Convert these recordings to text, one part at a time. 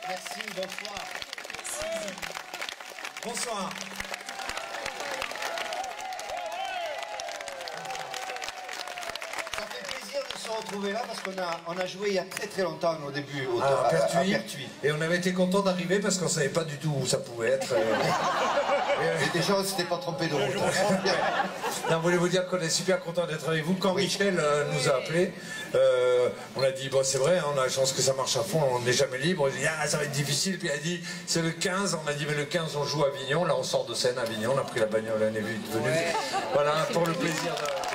Merci, bonsoir. Bonsoir. Ça fait plaisir de se retrouver là parce qu'on a joué il y a très longtemps au début À Pertuis. Pertuis. Et on avait été content d'arriver parce qu'on savait pas du tout où ça pouvait être. Et déjà on s'était pas trompé de route. Non, je voulais vous dire qu'on est super content d'être avec vous. Quand Michel nous a appelés, on a dit, bon c'est vrai, on a la chance que ça marche à fond, on n'est jamais libre. Il dit, ah, ça va être difficile. Puis il a dit, c'est le 15. On a dit, mais le 15 on joue à Avignon. Là on sort de scène à Avignon, on a pris la bagnole, on est venu. Voilà, pour le plaisir de...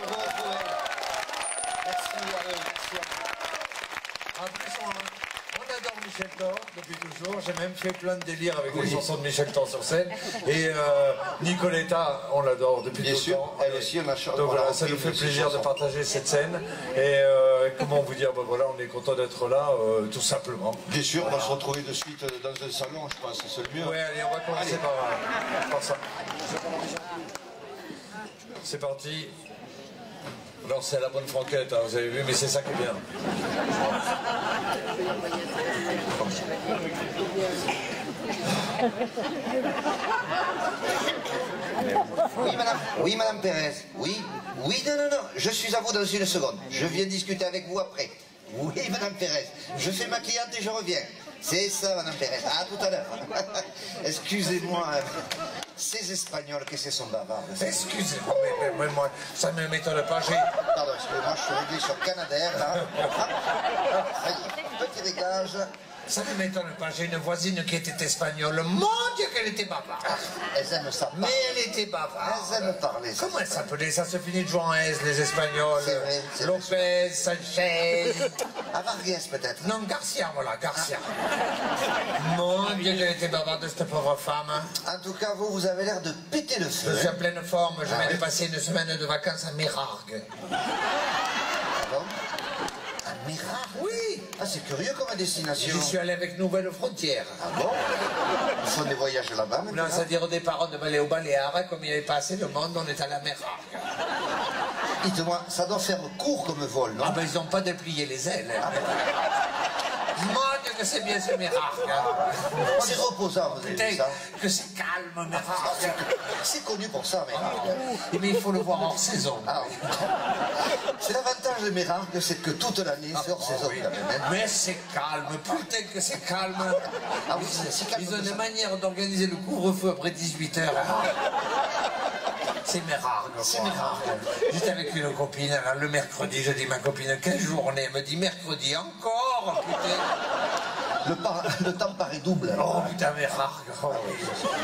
En plus, on adore Michel Thor depuis toujours. J'ai même fait plein de délires avec les chansons de Michel Thor sur scène. Et Nicoletta, on l'adore depuis Bien tout sûr, temps. elle aussi, on a Donc voilà, ça nous fait plaisir de partager cette scène. Et comment vous dire, ben voilà, on est content d'être là, tout simplement. Bien sûr, on va se retrouver de suite dans un salon, je pense, c'est le mieux. Ouais, allez, on va commencer par ça. C'est parti. Alors c'est la bonne franquette, hein, vous avez vu, mais c'est ça qui est bien. Oui, madame Pérez. Oui, non, je suis à vous dans une seconde. Je viens discuter avec vous après. Oui, madame Pérez. Je fais ma cliente et je reviens. C'est ça, madame Pérez. À tout à l'heure. Excusez-moi, ces Espagnols, qu'est-ce qu'ils sont bavards. Excusez-moi, mais moi, ça ne m'étonne pas, Pardon, excusez-moi, je suis réglé sur Canadair, là. Ça y est, petit réglage. Ça ne m'étonne pas, j'ai une voisine qui était espagnole. Mon Dieu, qu'elle était bavarde. Elles aiment ça. Mais elle était bavarde. Elles aiment parler. Comment elle s'appelait? Ça se finit toujours en S, les Espagnols. C'est vrai, c'est Lopez, Sanchez. Vargas, peut-être. Non, Garcia, voilà, Garcia. Mon Dieu, qu'elle était bavarde, cette pauvre femme. En tout cas, vous avez l'air de péter le feu. Je suis en pleine forme, je viens oui. de passer une semaine de vacances à Mérargues. Pardon? À Mérargues? Oui. Ah, c'est curieux comme destination. Je suis allé avec Nouvelle Frontière. Ah bon? Ils font des voyages là-bas maintenant? Non, c'est-à-dire au départ, on devait aller au Baléares, comme il n'y avait pas assez de monde, on est allé à Mérargues. Dites-moi, ça doit faire court comme vol, non? Ah ben ils n'ont pas déplié les ailes. Mon Dieu que c'est bien ce Mérargues. C'est reposant, vous avez Putain, vu ça? que c'est calme Mérargues. C'est connu pour ça, Mérargues. Mais il faut le voir hors saison. Ah, oui. C'est l'avantage de Mérargues, c'est que toute l'année, c'est hors saison. Oui. Quand même, hein. Mais c'est calme, putain que c'est calme. Ah oui, c'est calme. Ils ont comme des ça. manières d'organiser le couvre-feu après 18h. C'est Mérargues. C'est Mérargues. J'étais avec une copine, alors, le mercredi, je dis ma copine, quelle journée? Elle me dit mercredi encore, putain. Le temps paraît double. Oh putain, Mérargues. Oh,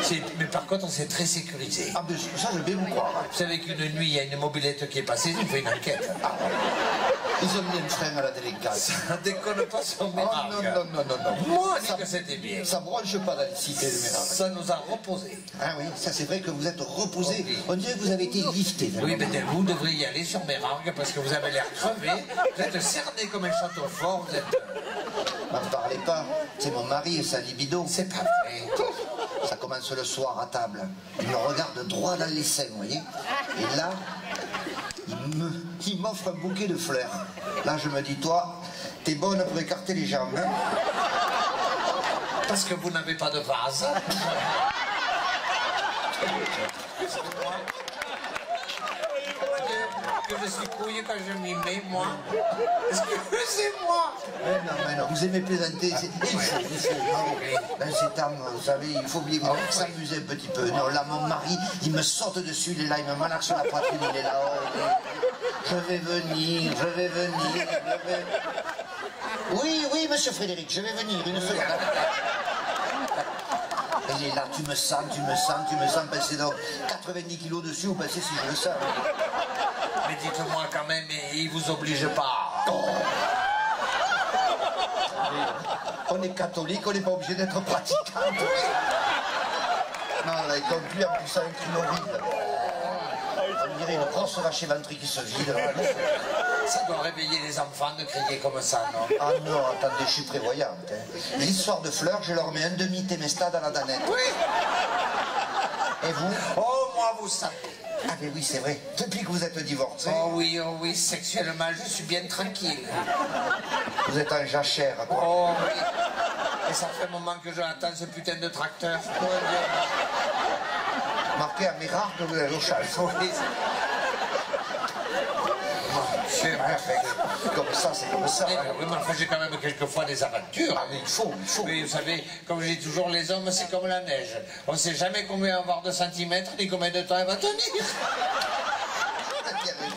oui. Mais par contre, on s'est très sécurisé. Ah, mais ça, je vais vous croire. Vous savez qu'une nuit, il y a une mobilette qui est passée, ils ont fait une enquête. Ils ont mis un frein à la délinquance. Ça déconne pas sur Oh, Mérargues. non. Moi, on dit que c'était bien. Ça bronche pas dans les cités de Mérargues. Ça nous a reposés. Ah oui, ça c'est vrai que vous êtes reposé. On dirait que vous avez été lifté. Oui, mais vous devriez y aller sur Mérargues parce que vous avez l'air crevé. Vous êtes cerné comme un château fort. Vous êtes... M'en parlez pas. C'est mon mari et sa libido. C'est pas vrai. Ça commence le soir à table. Il me regarde droit dans les seins, vous voyez. Et là, il m'offre un bouquet de fleurs. Là, je me dis, toi, t'es bonne pour écarter les jambes. Hein? Parce que vous n'avez pas de vase. Que je suis couille quand je m'y mets, moi. Est-ce que c'est moi? Mais non, vous aimez plaisanter. Il faut. Dans ces temps, vous savez, il faut bien s'amuser un petit peu. Non, là, mon mari, il me saute dessus, il est là, il me malaxe sur la poitrine, il est là. Je vais venir. Oui, monsieur Frédéric, je vais venir, une seconde. Il est là, tu me sens, pensez donc 90 kilos dessus, ou pensez si je le sens. Mais dites-moi quand même, il vous oblige pas. On est catholique, on n'est pas obligé d'être pratiquant. Non, là, il conclut en poussant un cri horrible. On dirait une grosse vache éventrée qui se vide. Ça doit réveiller les enfants de crier comme ça, non? Ah non, attendez, je suis prévoyante. Hein. L'histoire de fleurs, je leur mets un demi-témesta dans la danette. Oui. Et vous? Oh, moi, vous savez. Ah mais oui, c'est vrai. Depuis que vous êtes divorcé, Oh oui, sexuellement, je suis bien tranquille. vous êtes en jachère, quoi. Oh oui. Et ça fait un moment que je l'attends, ce putain de tracteur. Marqué à Mérard que vous avez au châle. C'est comme ça, c'est comme ça. Oui, mais enfin, j'ai quand même quelquefois des aventures. Ah, mais il faut. Mais vous savez, comme je dis toujours, les hommes, c'est comme la neige. On ne sait jamais combien on va avoir de centimètres, ni combien de temps elle va tenir.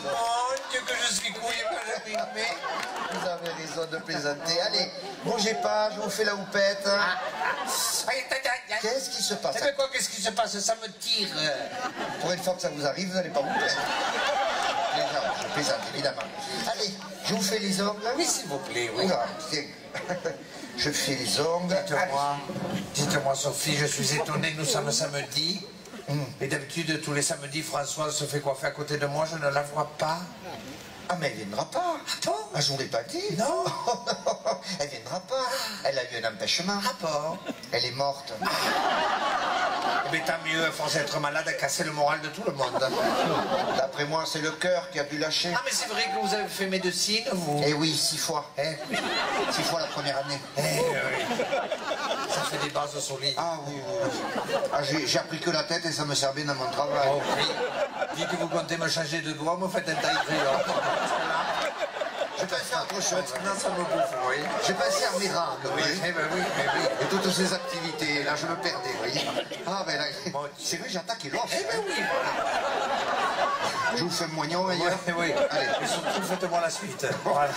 Mon Dieu, que je suis couillé, mais... Vous avez raison de plaisanter. Allez, bougez pas, je vous fais la houppette. Qu'est-ce qui se passe? Mais quoi, qu'est-ce qui se passe? Ça me tire. Pour une fois que ça vous arrive, vous n'allez pas vous plaindre. Déjà, je plaisante, évidemment. Allez, je vous fais les ongles. Oui, s'il vous plaît, oui. Oula, tiens. Je fais les ongles. Dites-moi, Sophie, je suis étonné, nous sommes samedi. Et d'habitude, tous les samedis, Françoise se fait coiffer à côté de moi, je ne la vois pas. Ah, mais elle viendra pas. Ah bon? Ah, je vous l'ai pas dit. Non. Oh, non, elle viendra pas. Elle a eu un empêchement. Ah bon? Elle est morte. Mais tant mieux, à force d'être malade, à casser le moral de tout le monde. D'après moi, c'est le cœur qui a dû lâcher. Ah, mais c'est vrai que vous avez fait médecine, vous? Eh oui, 6 fois. Eh, 6 fois la première année. oui. Ça fait des bases solides. Ah oui. Ah, j'ai appris que la tête et ça me sert bien dans mon travail. Oh, oui. Dites que vous comptez me changer de doigt, vous faites un taille crayon. Je pensais à autre chose. Non, ça me bouffe, oui. J'ai pensé à Miracle, Oui, oui. eh ben oui, mais oui. Et toutes ces activités, là, je me perdais, vous voyez. Ah, ben là, c'est vrai, j'attaque l'offre. Eh ben oui, voilà. Je vous fais un moignon ailleurs. Oui, oui. Allez. Et surtout, faites-moi la suite. Voilà.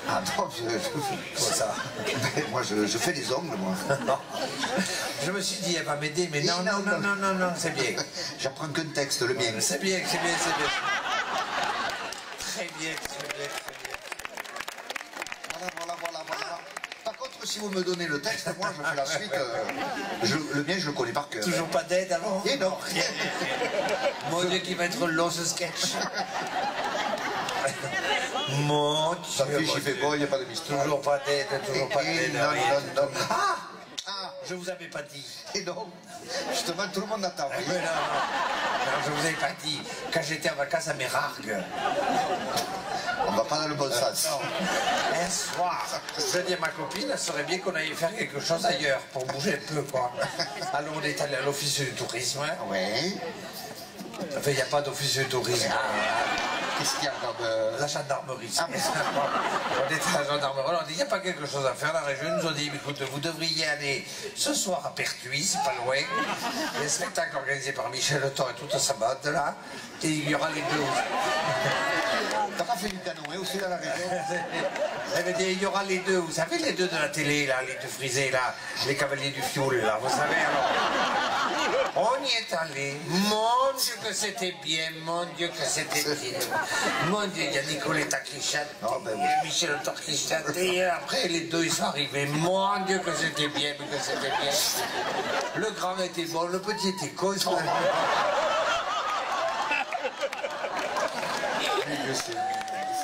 Ah non, ça. Ben, moi, je fais les ongles, moi. Je me suis dit, elle va m'aider, mais Oui, non, c'est bien. J'apprends qu'un texte, le mien. C'est bien. Très bien. Voilà. Par contre, si vous me donnez le texte, moi, je fais la suite. Le mien, je le connais par cœur. Toujours pas d'aide, alors? Et non. Mon Dieu, qui va être long, ce sketch. Mon Dieu. Ça fait, j'y fais bon, il n'y a pas de mystère. Toujours pas d'aide, toujours pas d'aide. Non. Ah, je vous avais pas dit. Et non. Justement, tout le monde attend. Mais non, je vous avais pas dit. Quand j'étais en vacances à Mérargues. On va pas dans le bon sens. Un soir, je dis à ma copine, ça serait bien qu'on aille faire quelque chose ailleurs pour bouger un peu, quoi. Alors on est allé à l'office du tourisme. Oui. Enfin, il n'y a pas d'office du tourisme. Qu'est-ce qu'il y a dans La gendarmerie. Ah, On était à la gendarmerie. On dit, il n'y a pas quelque chose à faire dans la région. Ils nous ont dit, écoute, vous devriez aller ce soir à Pertuis, c'est pas loin. Il y a un spectacle organisé par Michel Leton et toute sa bande là. Et il y aura les deux. T'as pas fait du canoë aussi dans la région? Elle m'a dit, il y aura les deux. Vous savez, les deux de la télé, là, les deux frisés, là, les cavaliers du fioul, là, vous savez, alors. On y est allé. Mon Dieu que c'était bien, mon Dieu que c'était bien. Mon Dieu, il y a Nicoletta qui chante, il y a Michel Leton qui chante, et après les deux ils sont arrivés. Mon Dieu que c'était bien, que c'était bien. Le grand était bon, le petit était con.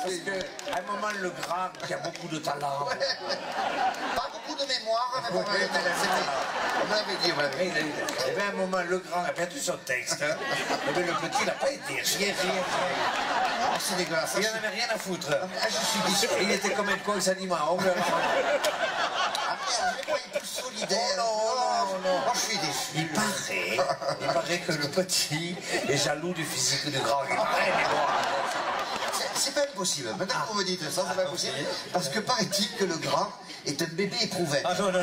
Parce qu'à un moment, le grand, qui a beaucoup de talent. Pas beaucoup de mémoire, mais pas mal de talent. On m'avait dit, on m'avait dit. Et bien à un moment, le grand a perdu son texte. Et bien le petit n'a pas été. Rien. Oh, c'est dégueulasse. Il n'en avait rien à foutre. Ah, je suis déçu. Et il était comme un con, il s'animait à ongles. Ah merde, je croyais plus solidaire. Non. Oh, je suis déçu. Il paraît que le petit est jaloux du physique du grand. Il paraît, mais bon. C'est pas impossible. Maintenant que vous me dites ça, c'est pas impossible. Parce que paraît-il que le grand est un bébé éprouvette. Ah non. En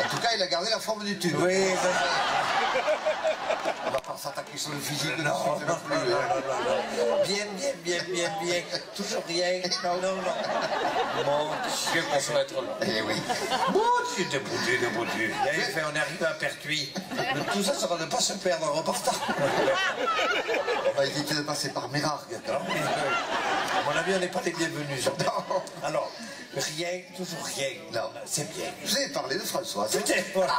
tout cas, il a gardé la forme du tube. Oui, On va pas s'attaquer sur le physique de non, non plus. Bien. Toujours rien. Non. Mon Dieu, qu'on se va être là. Eh oui. Mon Dieu, de Dieu. Enfin, on est arrivé à Pertuis. Mais tout ça sera de ne pas se perdre en repartant. On va éviter de passer par Mérargues. À mon avis, on n'est pas les bienvenus. Non. Alors, rien, toujours rien. Non. C'est bien. Je vous ai parlé de Françoise. Voilà.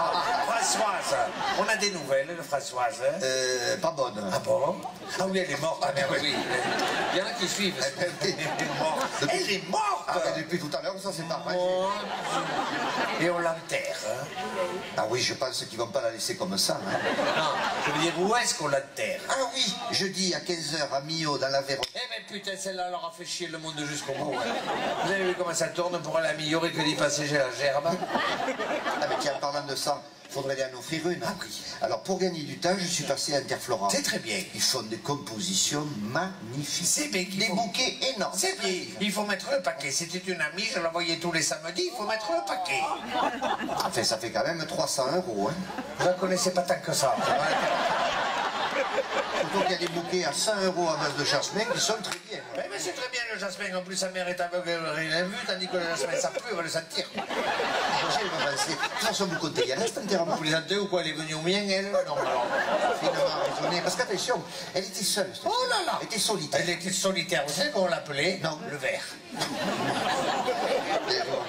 Françoise, on a des nouvelles de Françoise. Pas bonne. Ah bon? Ah oui, elle est morte. Ah merde, oui. Il y en a qui suivent. Elle est morte. Elle est morte. Ah, mais depuis tout à l'heure, ça c'est pas vrai. Oh. Et on l'enterre. Hein. Ah oui, je pense qu'ils vont pas la laisser comme ça. Hein. Non, je veux dire, où est-ce qu'on l'enterre? Ah oui, jeudi à 15h à Millau dans l'Aveyron. Eh ben putain, celle-là leur a fait chier le monde jusqu'au bout. Hein. Vous avez vu comment ça tourne pour aller à Millau et que d'y passer chez la gerbe? Ah mais tiens, en parlant de ça, faudrait aller en offrir une. Ah oui. Alors pour gagner du temps, je suis passé à Interflora. C'est très bien. Ils font des compositions magnifiques. C'est bien qu'il Des faut... bouquets énormes. C'est bien. Il faut mettre le paquet. C'était une amie, je l'envoyais tous les samedis, il faut mettre le paquet. Enfin, ça fait quand même 300 €. Hein. Vous ne connaissez pas tant que ça. Surtout qu'il y a des bouquets à 100 € à base de jasmin qui sont très bien. Mais c'est très bien le jasmin. En plus, sa mère est aveugle, elle n'a rien vu, tandis que le jasmin, ça pue, on va le sentir. J'ai le pensé. De toute façon, vous comptez y aller à cet enterrement. Vous plaisantez ou quoi? Elle est venue au mien, elle? Non, alors. Finement raisonné. Parce qu'attention, elle était seule. cette Oh fille. là là! Elle était solitaire. Elle était solitaire. Vous savez comment on l'appelait? Non. Le verre.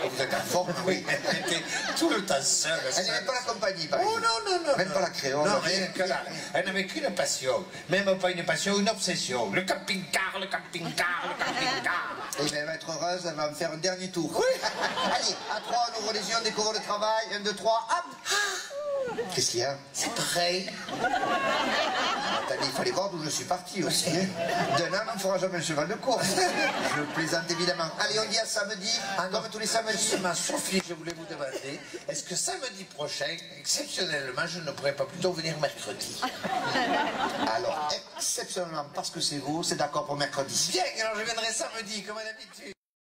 Vous êtes en forme, oui. Elle était tout le temps seule. Elle n'aimait pas la compagnie, par Oh exemple. non, non, non. Même non. pas la créole. Non, rien que là. Elle n'avait qu'une passion. Même pas une passion, une obsession. Le camping-car, le camping-car, le camping-car. Et bien, elle va être heureuse, elle va me faire un dernier tour. Oui. Allez, à 3, on ouvre les yeux, on découvre le travail. 1, 2, 3, hop. Qu'est-ce qu'il y a? C'est pareil. Attendez, il fallait voir d'où je suis parti aussi. Hein. D'un homme, on ne fera jamais le cheval de course. Je plaisante évidemment. Allez, on dit à samedi, comme tous les samedis. Justement, Sophie, je voulais vous demander, est-ce que samedi prochain, exceptionnellement, je ne pourrais pas plutôt venir mercredi? Alors, exceptionnellement, parce que c'est vous, c'est d'accord pour mercredi. Bien, alors je viendrai samedi, comme d'habitude.